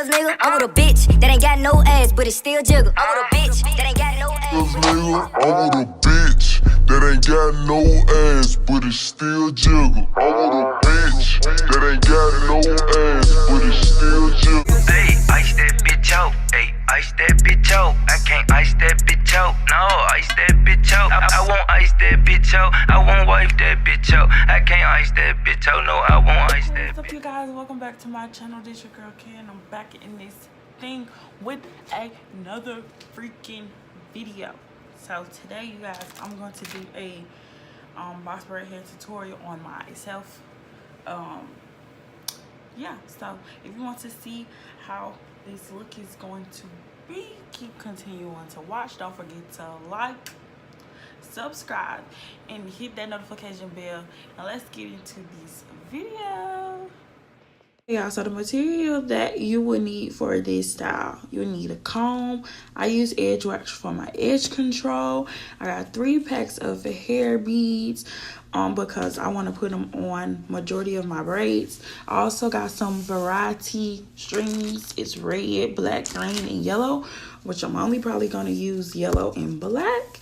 Cause nigga, I'm with a bitch that ain't got no ass, but it still jiggle. I'm with a bitch that ain't got no ass. Cause nigga, I'm with a bitch that ain't got no ass, but it still jiggle. I'm with a bitch that ain't got no ass, but it still jiggle. Hey, ice that bitch out. Hey, ice that bitch out. I can't ice that bitch out. No, ice that bitch out. I won't ice that bitch out. I won't wipe that bitch out. I can't ice that bitch out. No, I won't ice that bitch. What's up, you guys? Welcome back to my channel. This your girl Kay, and I'm back in this thing with another freaking video. So today, you guys, I'm going to do a box braid hair tutorial on myself. Yeah, so if you want to see how this look is going to be, keep continuing to watch. Don't forget to like, subscribe, and hit that notification bell. Now let's get into this video. Yeah, so the material that you will need for this style, you need a comb. I use edge wax for my edge control. I got 3 packs of hair beads because I want to put them on majority of my braids. I also got some variety strings. It's red, black, green, and yellow, which I'm only probably going to use yellow and black.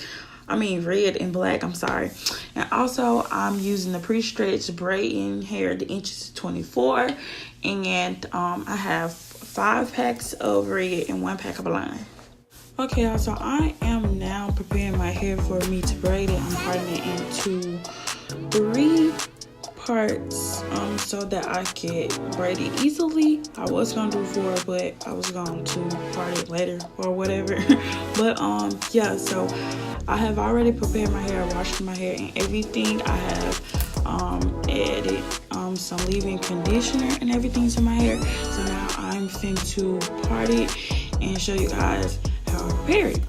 I mean red and black, I'm sorry. And also I'm using the pre-stretched braiding hair, the inches 24, and I have 5 packs of red and 1 pack of blonde. Okay, y'all, so I am now preparing my hair for me to braid it. I'm parting it into 3 parts so that I could braid it easily. I was gonna do 4, but I was going to part it later or whatever. But yeah, so I have already prepared my hair, washed my hair and everything. I have added some leave-in conditioner and everything to my hair. So now I'm finna to part it and show you guys how I prepare it.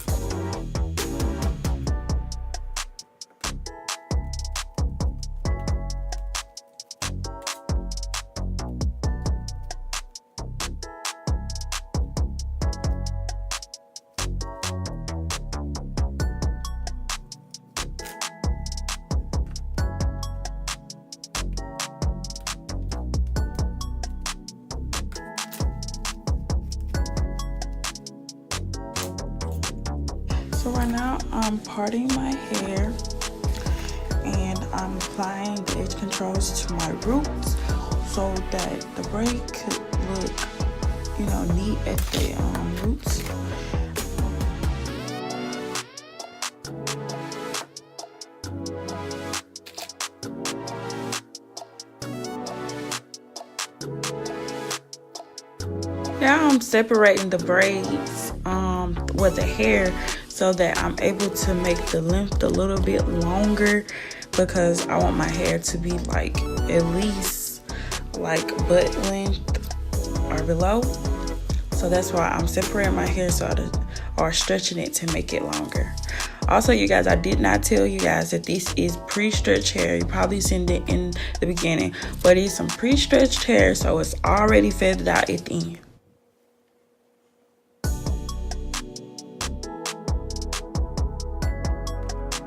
So right now I'm parting my hair and I'm applying the edge controls to my roots so that the braid could look, you know, neat at the roots. Now I'm separating the braids with the hair so that I'm able to make the length a little bit longer, because I want my hair to be like at least like butt length or below. So that's why I'm separating my hair or stretching it to make it longer. Also, you guys, I did not tell you guys that this is pre-stretched hair. You probably seen it in the beginning, but it's some pre-stretched hair, so it's already feathered out at the end.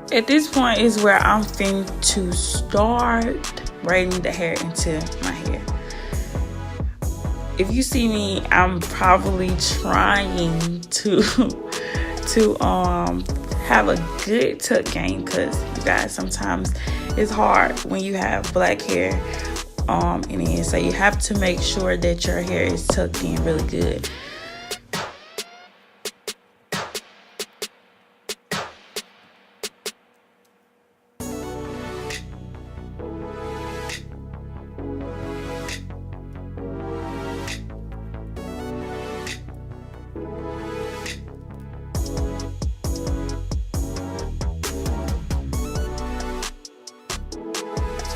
At this point is where I'm finna to start braiding the hair into my hair. If you see me, I'm probably trying to have a good tuck game, because you guys, sometimes it's hard when you have black hair in it. So you have to make sure that your hair is tucked in really good.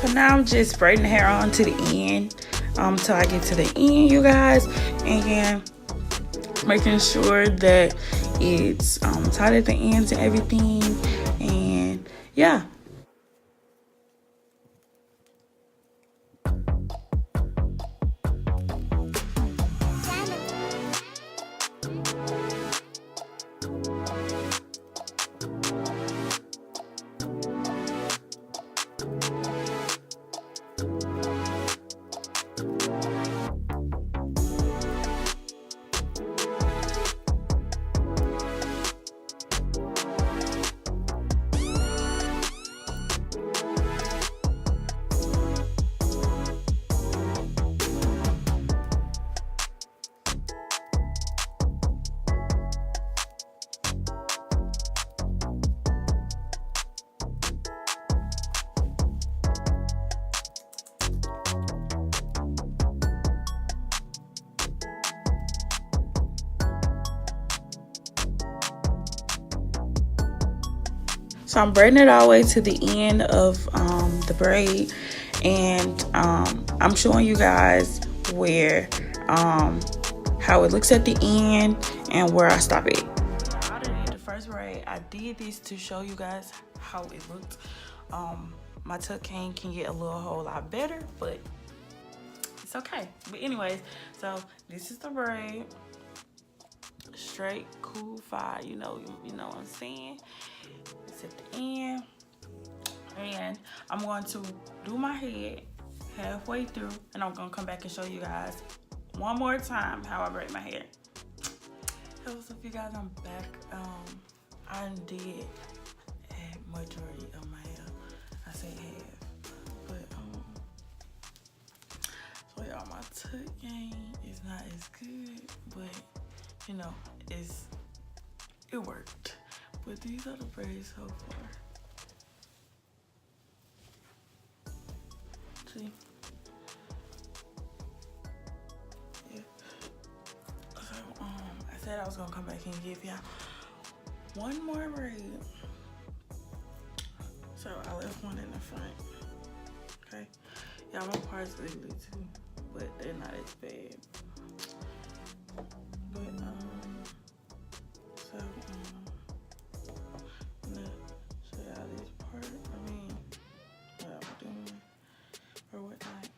So now I'm just braiding the hair on to the end till I get to the end, you guys, and making sure that it's tight at the ends and everything. And yeah. So I'm braiding it all the way to the end of the braid, and I'm showing you guys where how it looks at the end and where I stop it. I did the first braid. I did this to show you guys how it looked. My tuck cane can get a whole lot better, but it's okay. But anyways, so this is the braid. Straight, cool, fire. You know what I'm saying. It's at the end, and I'm going to do my head halfway through, and I'm gonna come back and show you guys one more time how I braid my hair. So what's up, you guys? I'm back. I did a majority of my hair. I say half, but so y'all, my tuck game is not as good, but you know, it worked. But these are the braids so far. See? Yeah. So I said I was gonna come back and give y'all one more braid. So I left one in the front. Okay. Y'all, my parts ugly too, but they're not as bad. But so I'm gonna show y'all this part. I mean, what I'm doing or whatnot.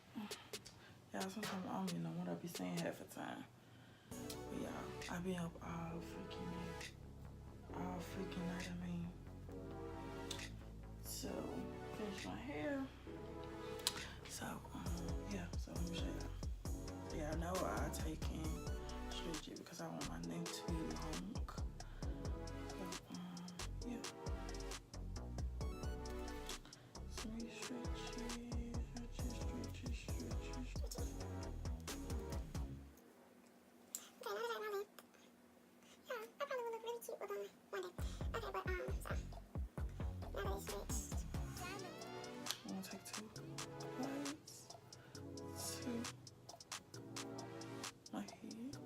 Y'all, sometimes I don't even know what I be saying half the time. But y'all, I be up all freaking night. I mean, so finish my hair. So yeah. So let me show y'all. So y'all know I take in stretch it because I want my neck to be long. So yeah. So we stretch it. I'm gonna take 2 braids to my head.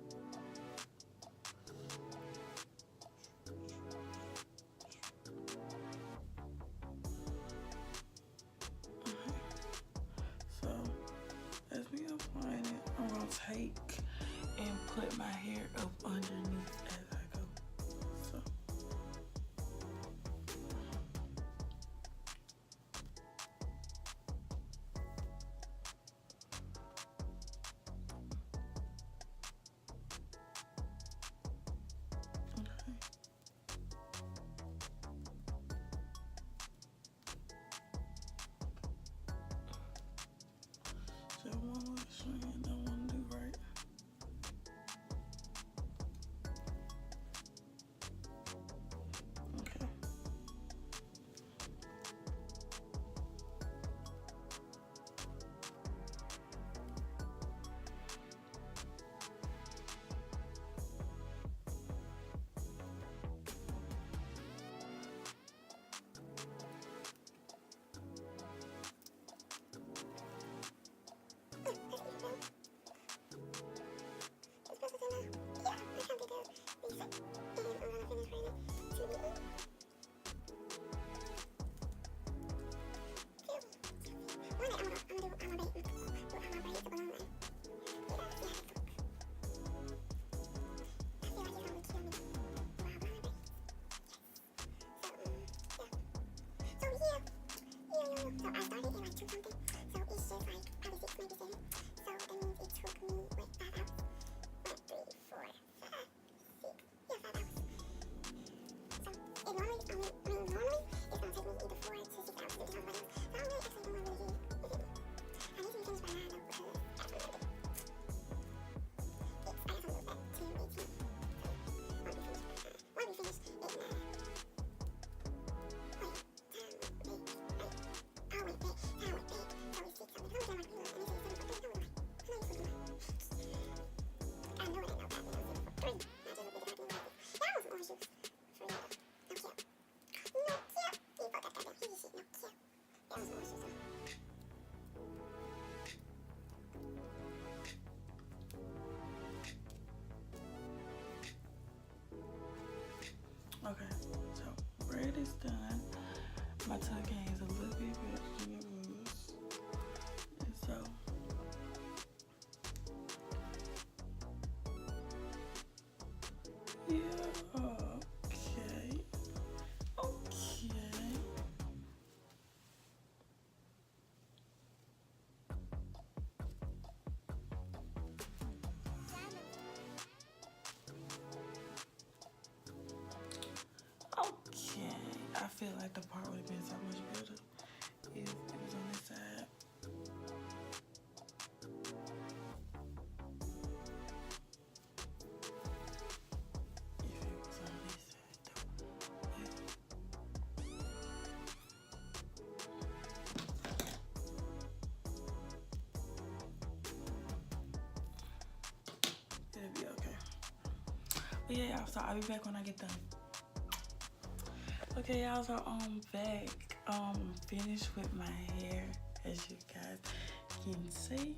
So as we apply it, I'm gonna take and put my hair up underneath as I go. So. So one more swing and then one do right. Okay. Okay, so braid is done. My tuck game is a little bit better than it was. And so, yeah, okay. Okay, I feel like the part would have been so much better if it was on this side. If it was on this side, though. It'll be okay. But yeah, y'all, so I'll be back when I get done. Okay, y'all, so I'm back. Finished with my hair, as you guys can see.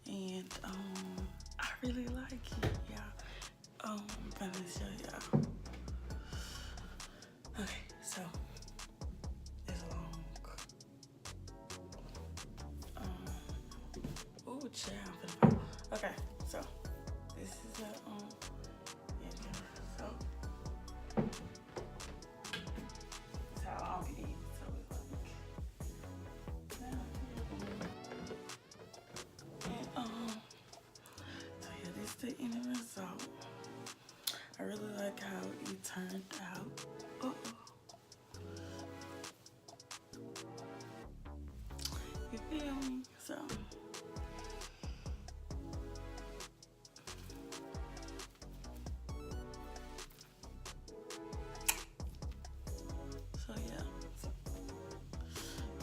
And I really like it, y'all. I'm gonna show y'all. Okay, so it's long. Oh, child. Okay, so this is a so that's how long it is. So it's like down here. And so yeah, this is the end result. I really like how it turned out. You feel me? So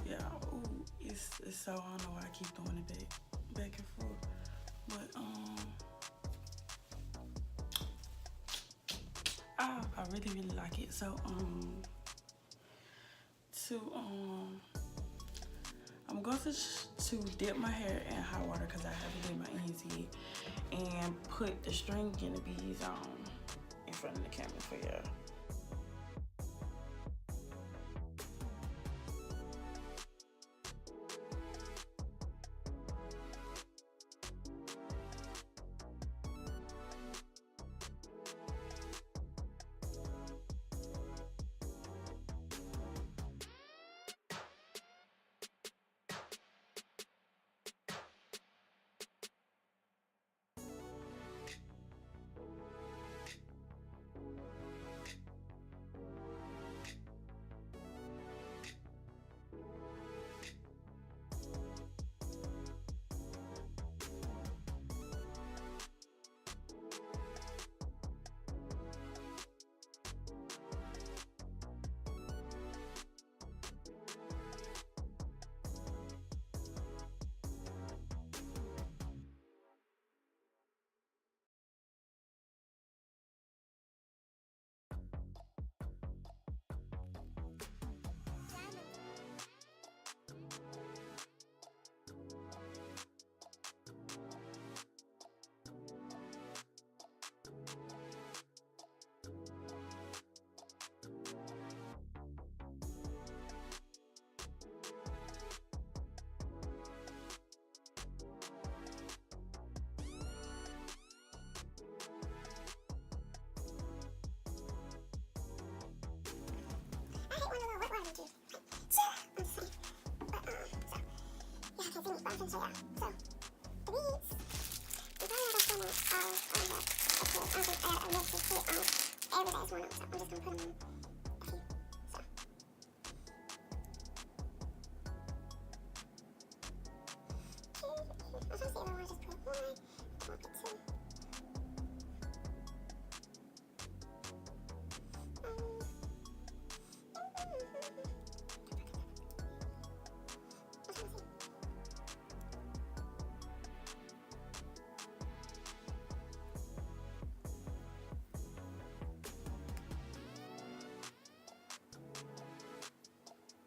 yeah, ooh, it's so, I don't know why I keep doing it back and forth, but I really like it. So I'm going to dip my hair in hot water because I haven't did my ends yet, and put the string and the beads on in front of the camera for y'all.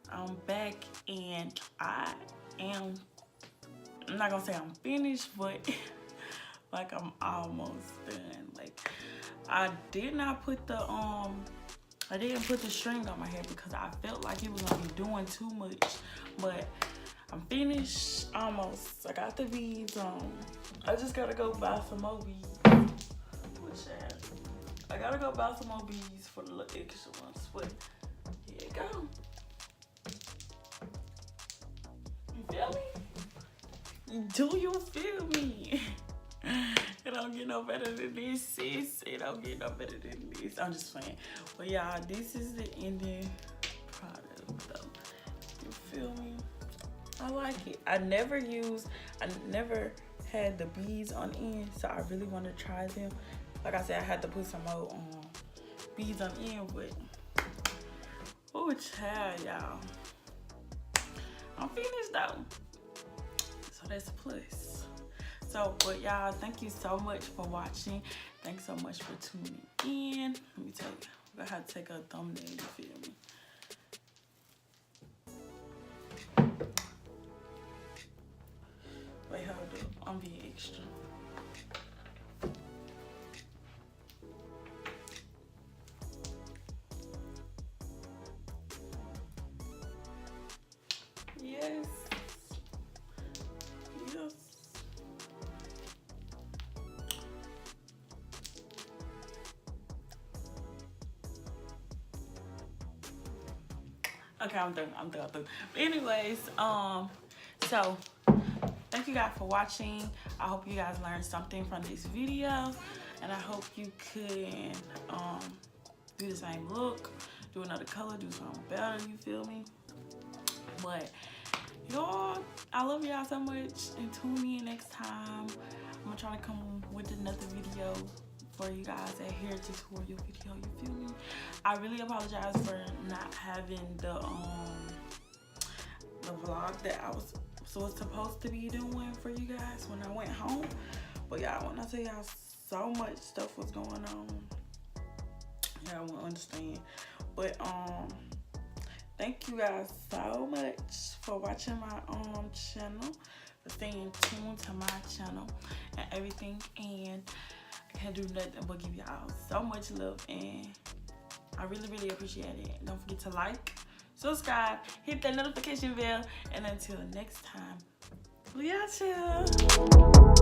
I'm back and I'm not gonna say I'm finished, but like I'm almost done. Like I did not put the I didn't put the string on my hair because I felt like it was gonna be doing too much. But I'm finished almost. I got the beads on. I just gotta go buy some more beads. I gotta go buy some more beads for the little extra ones. But here you go. You feel me? Do you feel me? It don't get no better than this, sis. It don't get no better than this. I'm just playing. But y'all, this is the ending product though. You feel me? I like it. I never had the beads on end, so I really want to try them. Like I said, I had to put some more beads on end, but oh child, y'all. I'm finished though. So that's a plus. So, but y'all, thank you so much for watching. Thanks so much for tuning in. Let me tell you, I'm gonna have to take a thumbnail, you feel me? Wait, hold up, I'm being extra. Yes. Yes. Okay, I'm done. But anyways, so thank you guys for watching. I hope you guys learned something from this video, and I hope you can do the same look, do another color, do something better, you feel me? But y'all, I love y'all so much, and tune in next time. I'm gonna try to come with another video for you guys, a hair tutorial video, you feel me? I really apologize for not having the vlog that I was supposed to be doing for you guys when I went home. But y'all, when I tell y'all so much stuff was going on, y'all won't understand. But thank you guys so much for watching my channel, for staying tuned to my channel and everything. And I can't do nothing but give y'all so much love, and I really, really appreciate it. Don't forget to like, subscribe, hit that notification bell, and until next time, we out here.